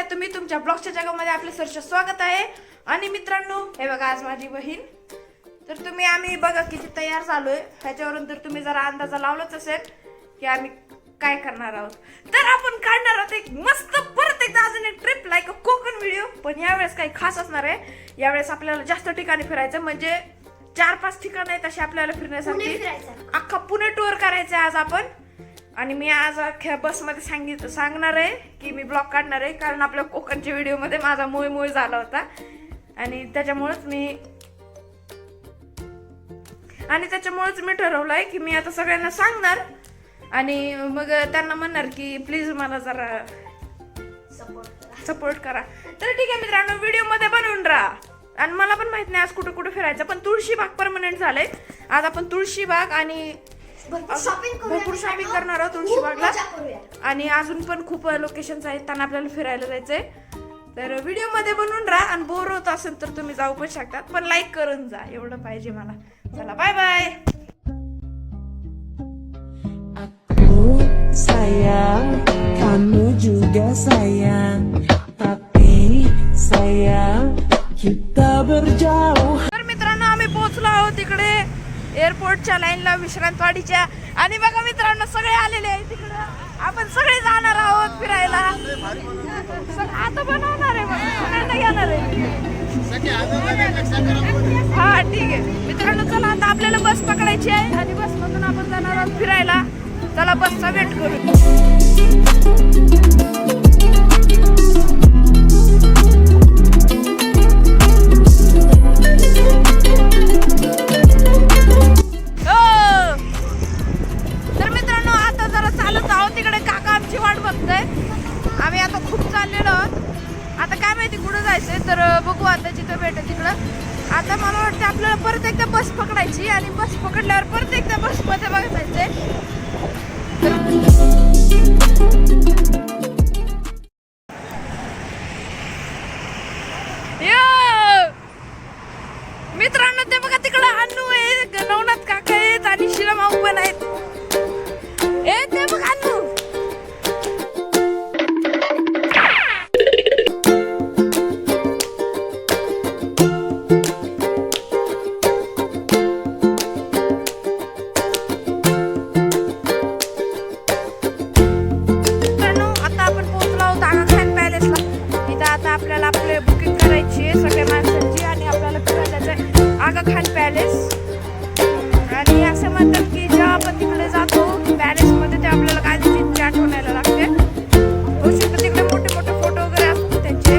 आहे तुम्ही? तुमच्या ब्लॉगच्या जगामध्ये आपले सरच स्वागत आहे. आणि मित्रांनो, हे बघा आज माझी बहीण. तर तुम्ही आम्ही बघा किती तयार झालोय. ह्याच्यावरून तर तुम्ही जरा अंदाजा लावलाच असेल की आम्ही काय करणार आहोत. तर आपण काढणार आहोत एक मस्त परत एकदा अजून एक trip like a Konkan video. पण यावेळेस काही खास असणार आहे. यावेळेस आपल्याला जास्त ठिकाणी फिरायचं, म्हणजे 4-5 ठिकाणं आहेत अशी आपल्याला फिरण्यासाठी. अख्खा पुणे टूर करायचं आज आपण. आणि मी आज अख्ख्या बसमध्ये सांगणार आहे की मी ब्लॉग काढणार आहे, कारण आपल्या कोकणच्या व्हिडिओमध्ये माझा मुळे झाला होता आणि त्याच्यामुळेच मी ठरवलंय की मी आता सगळ्यांना सांगणार आणि मग त्यांना म्हणणार की प्लीज मला जरा सपोर्ट करा. तर ठीक आहे मित्रांनो, व्हिडिओ मध्ये बनवून राहा. आणि मला पण माहित नाही आज कुठे कुठे फिरायचं, पण तुळशीबाग परमनंट झालंय. आज आपण तुळशीबाग आणि भरपूर शॉपिंग करणार आहोत तुळशीबागला. आणि अजून पण खूप लोकेशन्स आहेत, त्यांना आपल्याला फिरायला जायचंय. तर व्हिडिओ मध्ये बनवून राहा. आणि बोर होत असेल तर तुम्ही जाऊ पण शकतात, पण लाईक करून जा, एवढं पाहिजे मला. चला bye bye. Sayang, kamu juga sayang, tapi sayang kita berjauh. तर मित्रांनो, आम्ही पोहोचलो आहोत तिकडे एअरपोर्टच्या लाईनला, विश्रांतवाडीच्या. आणि बघा मित्रांनो, सगळे आलेले आहेत तिकडे. आपण सगळे जाणार आहोत फिरायला. आता बनवणार आहे, मग घेणार आहे. हा ठीक आहे मित्रांनो, चला आता आपल्याला बस पकडायची आहे आणि बसमधून आपण जाणार आहोत फिरायला. चला बसचा वेट करू. तर मित्रांनो, आता जरा चालत आहोत. तिकडे काका आमची वाट बघताय. आम्ही आता खूप चाललेलो आहोत. आता काय माहिती कुठं जायचंय, तर बघू आता जिथं भेटेल तिकडं. आता मला वाटतं आपल्याला परत एकदा बस पकडायची आणि बस पकडल्यावर परत एकदा बसमध्ये बघायचंय. मित्रांनो, ते बघा तिकडं अन्नू आहे, नवनाथ काका आहेत आणि शिलामाऊ पण आहेत. ते बघा अन्नू. आपल्याला आपले बुकिंग करायची आहे सगळ्या माणसांची आणि आपल्याला फिरायला जायचंय आगा खान पॅलेस. आणि असं म्हणतात की जेव्हा आपण तिकडे जातो पॅलेसमध्ये, ते आपल्याला गांधीजींची आठवण यायला लागते. तिकडे मोठे मोठे फोटो वगैरे असतात त्यांचे.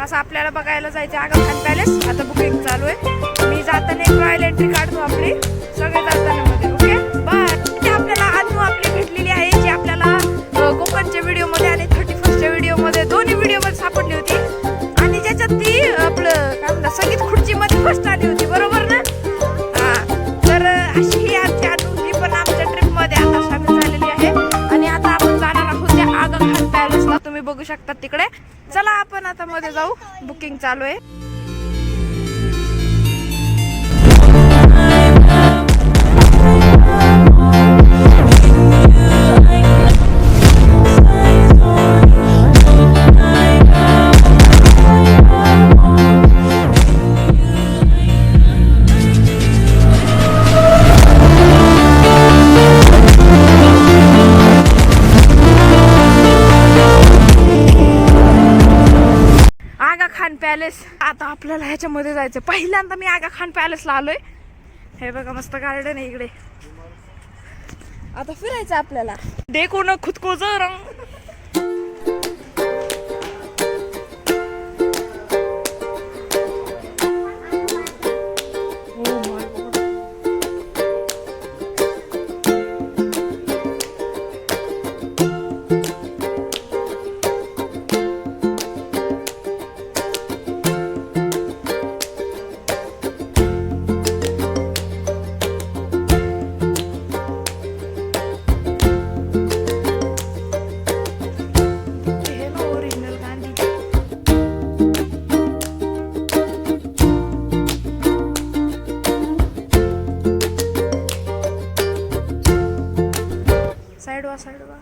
असं आपल्याला बघायला जायचं आगा खान पॅलेस. आता बुकिंग चालू आहे. मी जाताना एक रॉयल एंट्री काढतो आपली, सगळे जाताना मध्ये. Okay bye. ते आपल्याला अन्नू आपली भेटलेली आहे, जी आपल्याला कोकणच्या व्हिडिओमध्ये आणि 31st व्हिडिओमध्ये, दोन्ही व्हिडिओमध्ये सापडली होती. आणि ज्याच्यात ती आपलं काय म्हणतात संगीत खुर्चीमध्ये फर्स्ट आली होती, बरोबर ना? हा, तर अशी ही आमची अनु, ही पण आमच्या ट्रिपमध्ये आता सामील झालेली आहे. आणि आता आपण जाणार आहोत त्या आगा खान पॅलेसला. तुम्ही बघू शकता तिकडे. चला आपण आता मध्ये जाऊ. बुकिंग चालू आहे. पॅलेस. आता आपल्याला ह्याच्यामध्ये जायचं. पहिल्यांदा मी आगा खान पॅलेसला आलोय. हे बघा मस्त गार्डन आहे इकडे. आता फिरायचं आपल्याला. देखो ना खुद को जरा. साइड वा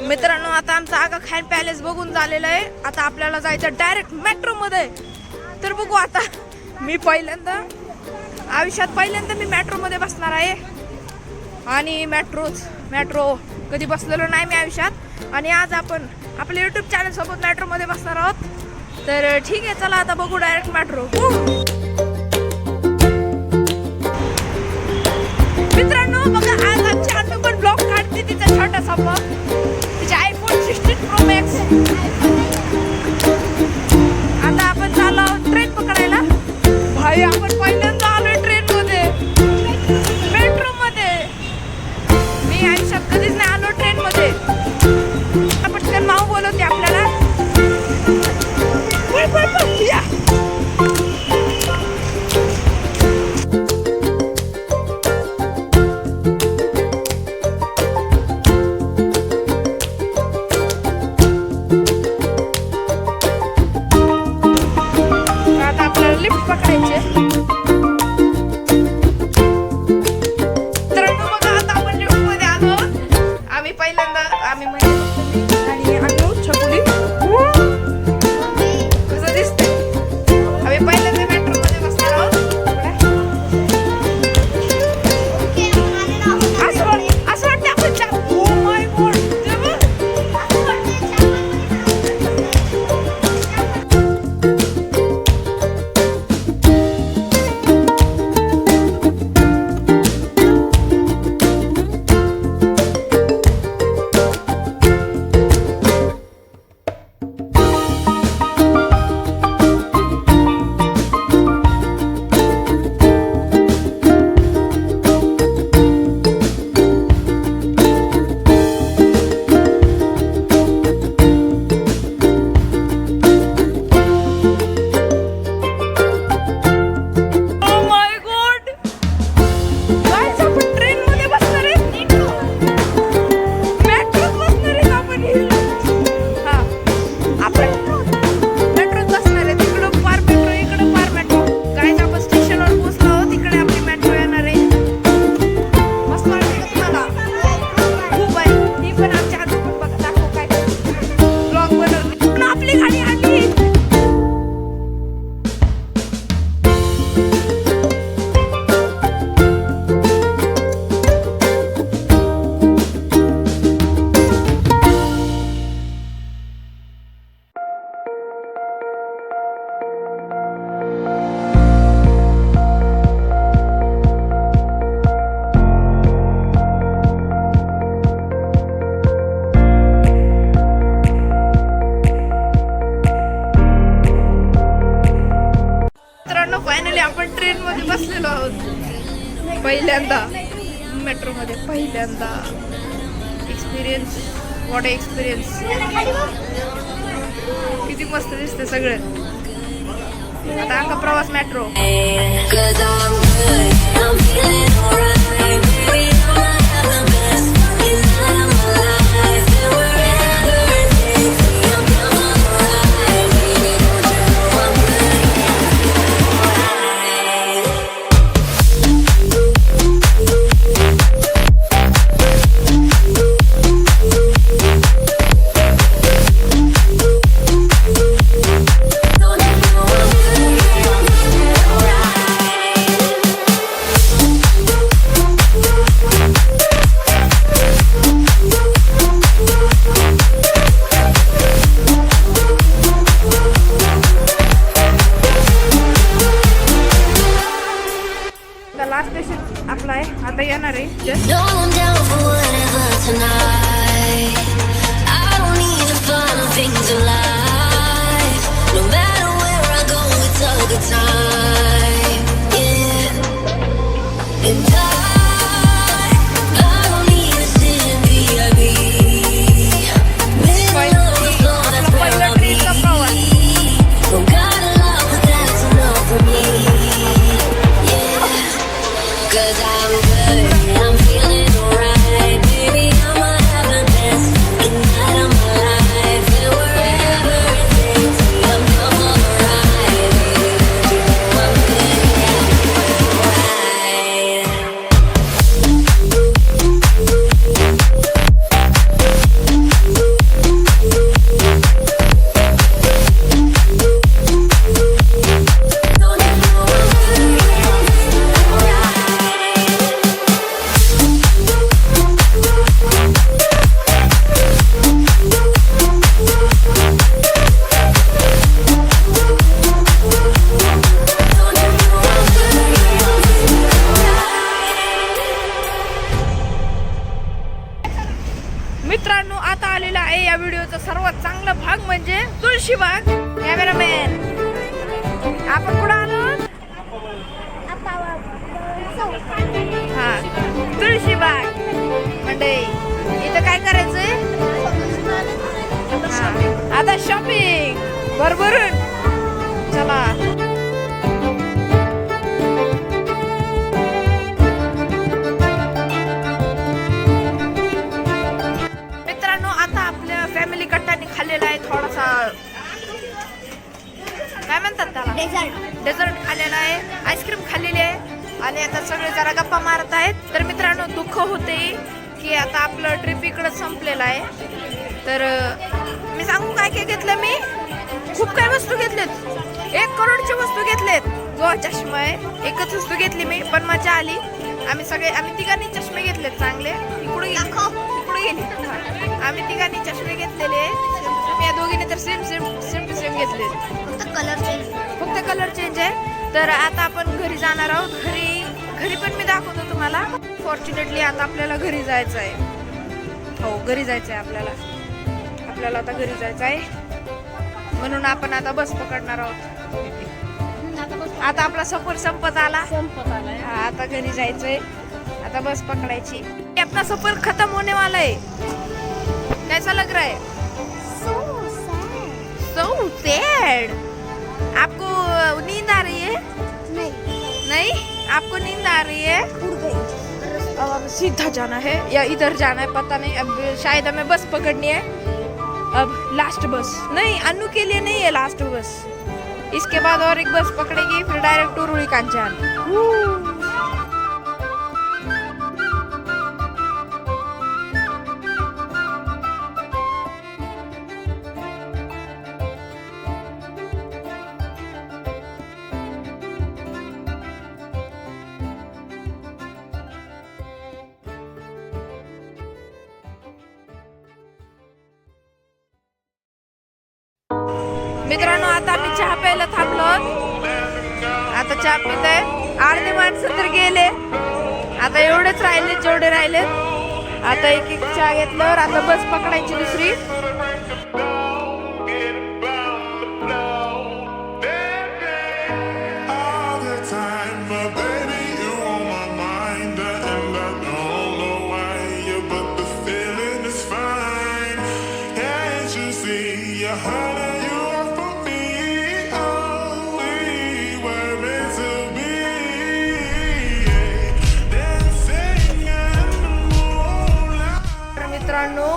मित्रांनो, आता आमचा आगा खान पॅलेस बघून झालेलं आहे. आता आपल्याला जायचं डायरेक्ट मेट्रो मध्ये. तर बघू आता. मी आयुष्यात पहिल्यांदा मी मेट्रो मध्ये बसणार आहे. आणि मेट्रो कधी बसलेलो नाही मी आयुष्यात. आणि आज आपण आपल्या युट्यूब चॅनल सोबत मेट्रो मध्ये बसणार आहोत. तर ठीक आहे, चला आता बघू डायरेक्ट मेट्रो. मित्रांनो बघा, आज आमची अनु पण ब्लॉग काढते तिचा छोटासा ब्लॉग. तिचे आयफोन 16 प्रो मॅक्स. आता आपण चाललो ट्रेन पकडायला. भाई, आपण पहिल्यांदा आलोय ट्रेन मध्ये, मेट्रो मध्ये. मी आयुष्यात कधीच नाही आलो ट्रेन मध्ये. पटकन माऊ बोलवते आपल्याला. या. आता आपल्याला लिफ्ट पकडायची आहे. मित्रांनो बघा, आता आपण लिफ्ट मध्ये आलो. आम्ही पहिल्यांदा आणि अनु छकुली कसं दिसतंय. आम्ही पहिल्यांदा मेट्रो मध्ये बसणार आहोत. असं वाटतं आपण oh my God. फायनली आपण ट्रेन मध्ये बसलेलो आहोत. पहिल्यांदा मेट्रो मध्ये पहिल्यांदा. Experience, what experience. किती मस्त दिसते सगळं. आता आमचा प्रवास मेट्रो. लास्ट स्टेशन आपला आहे. आता येणार आहे जस्ट. पहिला ट्रेनचा प्रवास. Cause I'm good, I'm feeling alright. Baby, I'ma have मित्रांनो आता आलेला आहे या व्हिडिओचा सर्वात चांगला भाग म्हणजे तुळशीबाग. कॅमेरामॅन आपण कुठं आलो? हा तुळशीबाग मंडई. इथं काय करायचंय? आता शॉपिंग भरभरून. चला मित्रांनो आता आपल्या फॅमिली कट्टाने खाल्लेला आहे थोडासा, काय म्हणतात त्याला, डेझर्ट खाल्लेला आहे, आईस्क्रीम खाल्लेली आहे आणि आता सगळे जरा गप्पा मारत आहेत. तर मित्रांनो दुःख होते की आता आपलं ट्रिप इकडं संपलेलं आहे. तर मी सांगू काय काय घेतलं? मी खूप काही वस्तू घेतलेत, 1 करोडची वस्तू घेतलेत. जो चष्मा आहे एकच वस्तू घेतली मी, पण मजा आली. आम्ही तिघांनी चष्मे घेतलेत चांगले. इकडे गेली. आम्ही तिघांनी चष्मे घेतलेले. या दोघीने तर सेम टू सेम घेतले, फक्त कलर चेंज आहे. तर आता आपण घरी जाणार आहोत. घरी पण मी दाखवतो तुम्हाला. फॉर्च्युनेटली आता आपल्याला घरी जायचं आहे. हो घरी जायचं आहे आपल्याला आता घरी जायचं आहे, म्हणून आपण आता बस पकडणार आहोत. आता आपला सफर संपत आला. आता घरी जायचंय, आता बस पकडायची. अपना सफर खत्म होने वाला है. कैसा लग रहा है? So sad. आपको नींद आ रही है? नहीं आपको नींद आ रही है? अब सीधा जाना है या इधर जाना है पता नहीं. अब शायद हमें बस पकड़नी है. अब लास्ट बस नहीं, अन्नू के लिए नहीं है लास्ट बस. इसके बाद और एक बस पकड़ेगी, फिर डायरेक्ट टुरुली कांचन. मित्रांनो आता आम्ही चहा प्यायला थांबलो. आता चहा पित आहे. अर्धे माणसं तर गेले, आता एवढेच राहिले जेवढे राहिले. आता एक चहा घेतल्यावर आता बस पकडायची दुसरी. मित्रांनो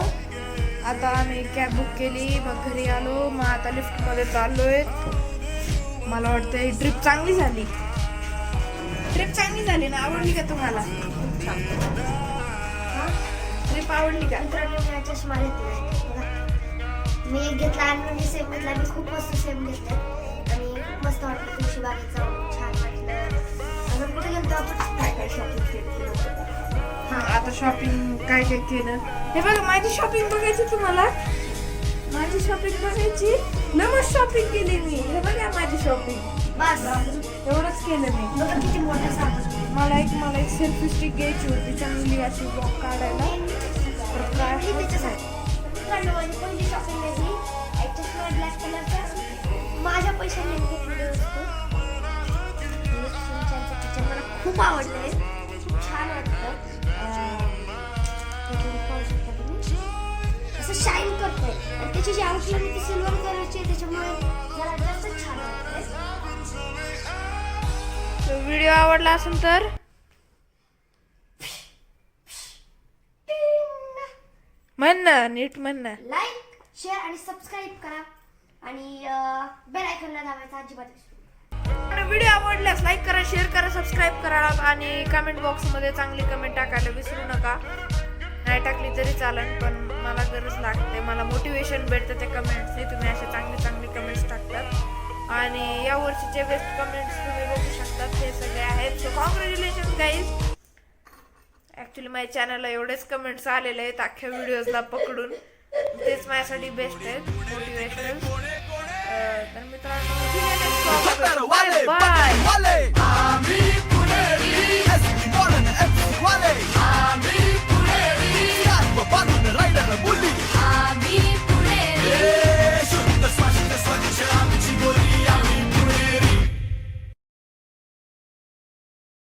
आता आम्ही कॅब बुक केली, मग घरी आलो. मग आता लिफ्ट मध्ये चाललोय. मला वाटतं ही ट्रिप चांगली झाली. ना? आवडली का तुम्हाला? ट्रिप आवडली का? चष्मा घेतला मी एक घेतला आणि सेम घेतला. मी खूप मस्त सेम घेतले आणि खूप मस्त वाटलं. तुळशीबागेत जाऊन छान वाटलं. अजून कुठे गेलो आपण? काय शॉपिंग केलं? आता शॉपिंग काय केलं हे बघा. माझी शॉपिंग बघायची तुम्हाला? माझी शॉपिंग बघायची ना. मग शॉपिंग केली मी. हे बघा माझी शॉपिंग. बस एवढंच केलं मी. बघा किती मोठं सामान. मला एक सेल्फी स्टिक घ्यायची होती चांगली अशी ब्लॉग काढायला. तर काय त्याच्यासाठी माझी पहिली शॉपिंग घेतली एक चष्मा ब्लॅक कलरचा. माझ्या पैशाने घेतलेली वस्तू. मला खूप आवडले, खूप छान वाटतं. असं शाईन करतंय आणि त्याची जी आउटलाईन ती सिल्वर कलरची आहे, त्याच्यामुळे जरा जास्त छान वाटतंय. व्हिडिओ आवडला असेल तर नीट म्हण ना. लाईक, शेअर आणि सबस्क्राईब करा आणि बेल आयकॉनला दाबायचं अजिबात विसरू नका. व्हिडिओ आवडल्यास लाईक करा, शेअर करा, सबस्क्राईब करा आणि कमेंट बॉक्स मध्ये चांगली कमेंट टाकायला विसरू नका. नाही टाकली तरी चालेल, पण मला गरज लागते. मला मोटिवेशन भेटतं त्या कमेंट्सने. तुम्ही असे चांगले कमेंट्स टाकतात आणि या वर्षीचे बेस्ट कमेंट्स तुम्ही बघू शकतात. हे सगळे आहेत. So congratulation guys. ॲक्च्युली माझ्या चॅनलला एवढेच कमेंट्स आलेले आहेत अख्ख्या व्हिडिओजला पकडून. तेच माझ्यासाठी बेस्ट आहेत मोटिवेशनल. तर मित्रांनो बाय बाय.